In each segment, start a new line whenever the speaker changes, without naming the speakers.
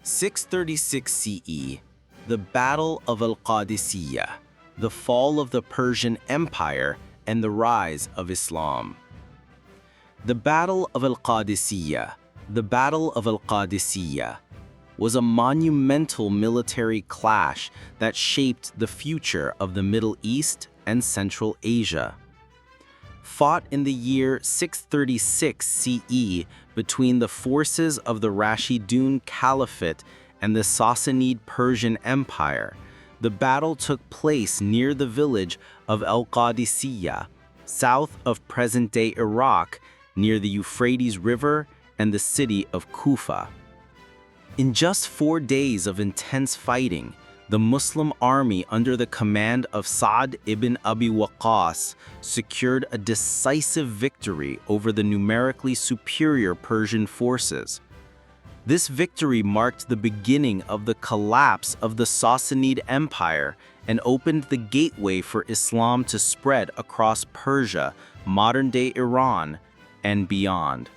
636 CE, the Battle of al-Qadisiyyah, the fall of the Persian Empire and the rise of Islam. The Battle of al-Qadisiyyah, was a monumental military clash that shaped the future of the Middle East and Central Asia. Fought in the year 636 CE between the forces of the Rashidun Caliphate and the Sassanid Persian Empire, the battle took place near the village of al-Qadisiyyah, south of present-day Iraq, near the Euphrates River and the city of Kufa. In just 4 days of intense fighting, the Muslim army under the command of Sa'd ibn Abi Waqqas secured a decisive victory over the numerically superior Persian forces. This victory marked the beginning of the collapse of the Sassanid Empire and opened the gateway for Islam to spread across Persia, modern-day Iran, and beyond.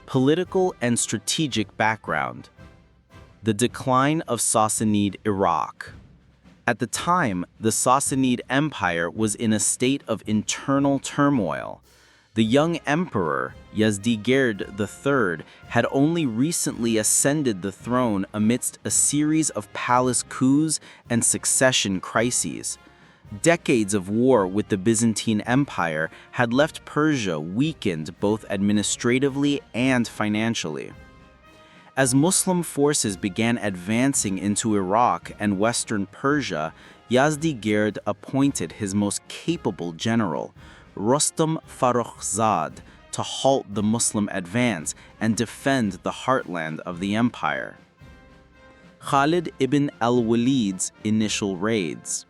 Political and strategic background. The decline of Sassanid Iraq. At the time, the Sassanid Empire was in a state of internal turmoil. The young emperor, Yazdegerd III, had only recently ascended the throne amidst a series of palace coups and succession crises. Decades of war with the Byzantine Empire had left Persia weakened both administratively and financially. As Muslim forces began advancing into Iraq and Western Persia, Yazdegerd appointed his most capable general, Rostam Farrokhzad, to halt the Muslim advance and defend the heartland of the empire. Khalid ibn al-Walid's initial raids.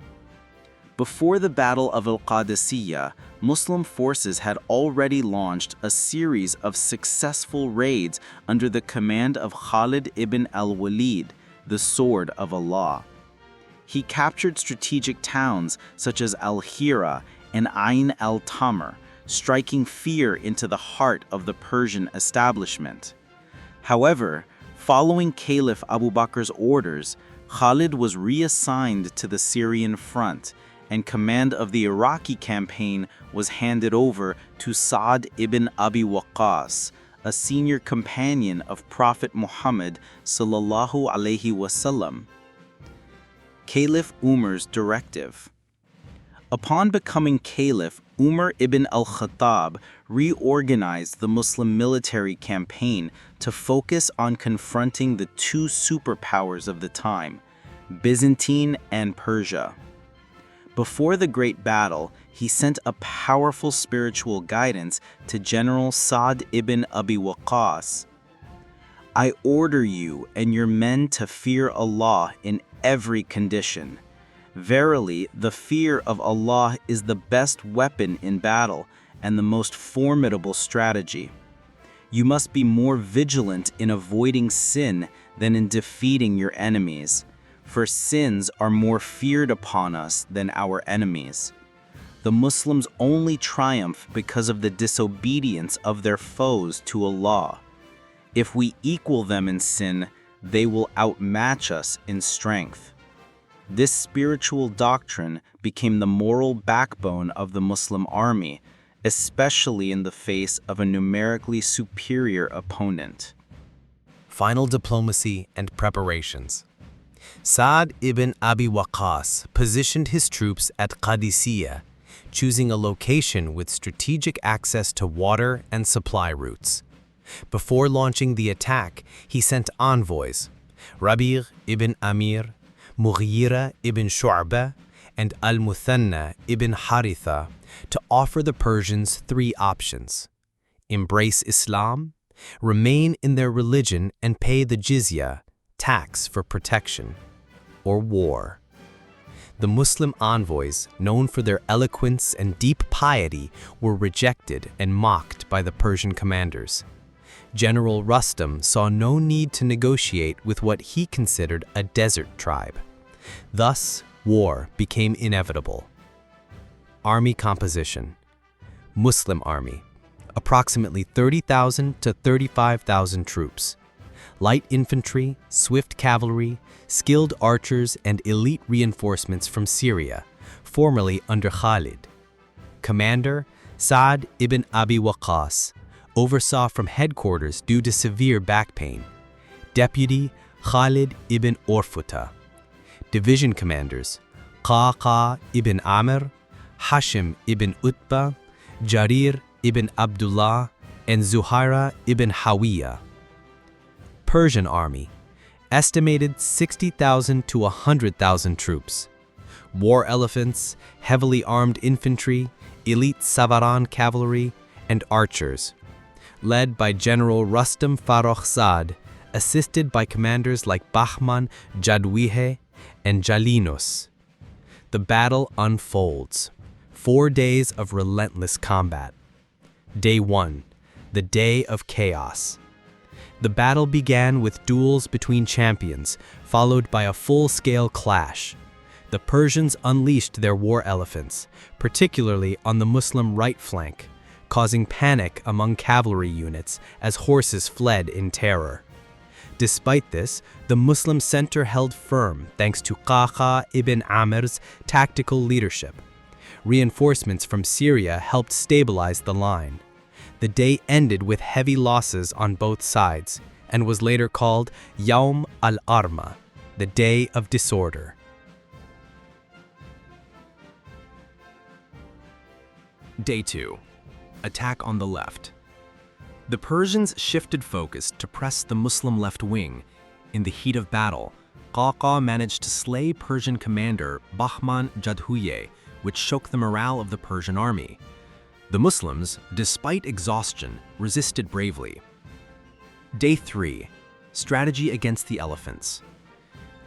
Before the Battle of al-Qadisiyyah, Muslim forces had already launched a series of successful raids under the command of Khalid ibn al-Walid, the Sword of Allah. He captured strategic towns such as al-Hira and Ain al-Tamr, striking fear into the heart of the Persian establishment. However, following Caliph Abu Bakr's orders, Khalid was reassigned to the Syrian front, and command of the Iraqi campaign was handed over to Sa'd ibn Abi Waqqas, a senior companion of Prophet Muhammad sallallahu alaihi wasallam. Caliph Umar's directive. Upon becoming caliph, Umar ibn al-Khattab reorganized the Muslim military campaign to focus on confronting the two superpowers of the time, Byzantine and Persia. Before the great battle, he sent a powerful spiritual guidance to General Sa'd ibn Abi Waqqas. I order you and your men to fear Allah in every condition. Verily, the fear of Allah is the best weapon in battle and the most formidable strategy. You must be more vigilant in avoiding sin than in defeating your enemies, for sins are more feared upon us than our enemies. The Muslims only triumph because of the disobedience of their foes to Allah. If we equal them in sin, they will outmatch us in strength. This spiritual doctrine became the moral backbone of the Muslim army, especially in the face of a numerically superior opponent.
Final diplomacy and preparations. Sa'd ibn Abi Waqqas positioned his troops at Qadisiyyah, choosing a location with strategic access to water and supply routes. Before launching the attack, he sent envoys, Rabi' ibn Amir, Mughira ibn Shu'bah, and al-Muthanna ibn Haritha, to offer the Persians 3 options: embrace Islam, remain in their religion and pay the jizya, tax for protection, or war. The Muslim envoys, known for their eloquence and deep piety, were rejected and mocked by the Persian commanders. General Rostam saw no need to negotiate with what he considered a desert tribe. Thus, war became inevitable. Army composition. Muslim army, approximately 30,000 to 35,000 troops. Light infantry, swift cavalry, skilled archers, and elite reinforcements from Syria, formerly under Khalid. Commander, Sa'd ibn Abi Waqqas, oversaw from headquarters due to severe back pain. Deputy, Khalid ibn Orfuta. Division commanders, Qaqa ibn Amr, Hashim ibn Utbah, Jarir ibn Abdullah, and Zuhaira ibn Hawiya. Persian army, estimated 60,000 to 100,000 troops. War elephants, heavily armed infantry, elite Savaran cavalry, and archers. Led by General Rostam Farrokhzad, assisted by commanders like Bahman Jadwihe and Jalinos. The battle unfolds. 4 days of relentless combat. Day 1, the day of chaos. The battle began with duels between champions, followed by a full-scale clash. The Persians unleashed their war elephants, particularly on the Muslim right flank, causing panic among cavalry units as horses fled in terror. Despite this, the Muslim center held firm thanks to Qaqa ibn Amr's tactical leadership. Reinforcements from Syria helped stabilize the line. The day ended with heavy losses on both sides and was later called Yawm al-Arma, the Day of Disorder. Day 2. Attack on the left. The Persians shifted focus to press the Muslim left wing. In the heat of battle, Qaqa managed to slay Persian commander Bahman Jadwihe, which shook the morale of the Persian army. The Muslims, despite exhaustion, resisted bravely. Day 3. Strategy against the elephants.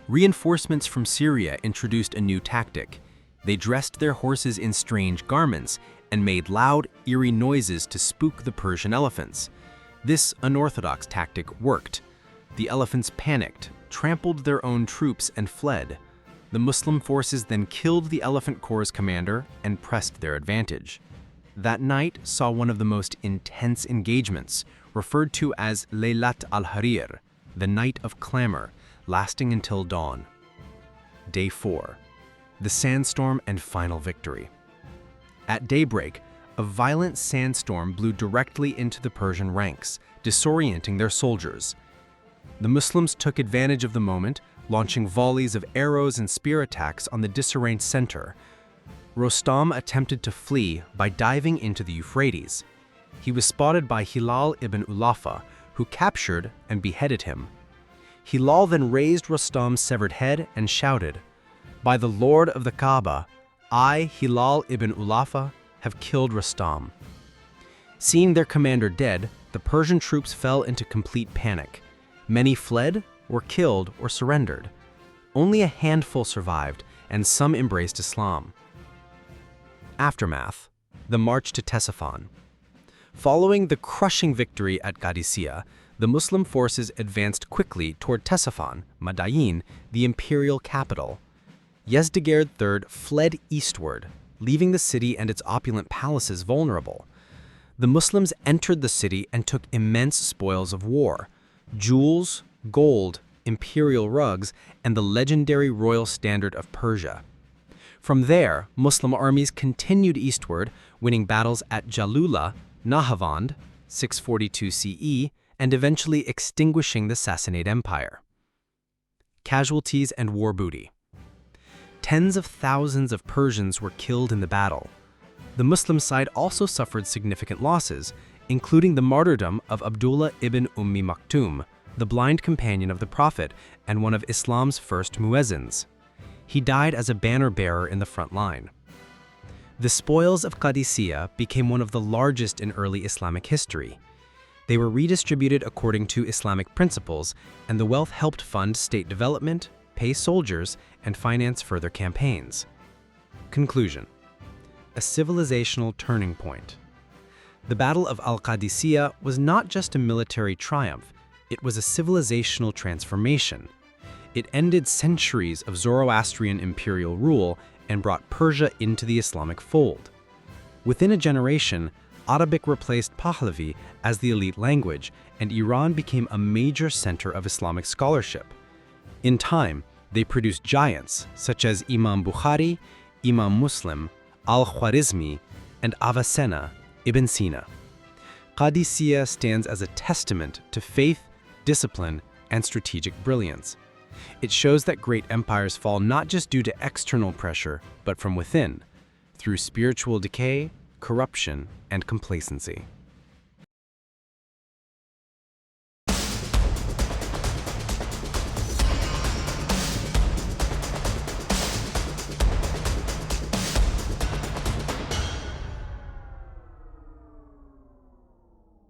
Reinforcements from Syria introduced a new tactic. They dressed their horses in strange garments and made loud, eerie noises to spook the Persian elephants. This unorthodox tactic worked. The elephants panicked, trampled their own troops, and fled. The Muslim forces then killed the Elephant Corps' commander and pressed their advantage. That night saw one of the most intense engagements, referred to as Laylat al-Harir, the Night of Clamor, lasting until dawn. Day 4. The sandstorm and final victory. At daybreak, a violent sandstorm blew directly into the Persian ranks, disorienting their soldiers. The Muslims took advantage of the moment, launching volleys of arrows and spear attacks on the disarranged center. Rostam attempted to flee by diving into the Euphrates. He was spotted by Hilal ibn Ulafa, who captured and beheaded him. Hilal then raised Rostam's severed head and shouted, "By the Lord of the Kaaba, I, Hilal ibn Ulafa, have killed Rostam." Seeing their commander dead, the Persian troops fell into complete panic. Many fled, were killed, or surrendered. Only a handful survived, and some embraced Islam. Aftermath: the march to Ctesiphon. Following the crushing victory at al-Qadisiyyah, the Muslim forces advanced quickly toward Ctesiphon, Madain, the imperial capital. Yezdegerd III fled eastward, leaving the city and its opulent palaces vulnerable. The Muslims entered the city and took immense spoils of war: jewels, gold, imperial rugs, and the legendary royal standard of Persia. From there, Muslim armies continued eastward, winning battles at Jalula, Nahavand, 642 CE, and eventually extinguishing the Sassanid Empire. Casualties and war booty. Tens of thousands of Persians were killed in the battle. The Muslim side also suffered significant losses, including the martyrdom of Abdullah ibn Maktum, the blind companion of the Prophet and one of Islam's first muezzins. He died as a banner-bearer in the front line. The spoils of Qadisiyyah became one of the largest in early Islamic history. They were redistributed according to Islamic principles, and the wealth helped fund state development, pay soldiers, and finance further campaigns. Conclusion: a civilizational turning point. The Battle of al-Qadisiyyah was not just a military triumph, it was a civilizational transformation. It ended centuries of Zoroastrian imperial rule and brought Persia into the Islamic fold. Within a generation, Arabic replaced Pahlavi as the elite language, and Iran became a major center of Islamic scholarship. In time, they produced giants such as Imam Bukhari, Imam Muslim, al-Khwarizmi, and Avicenna, Ibn Sina. Qadisiyyah stands as a testament to faith, discipline, and strategic brilliance. It shows that great empires fall not just due to external pressure, but from within, through spiritual decay, corruption, and complacency.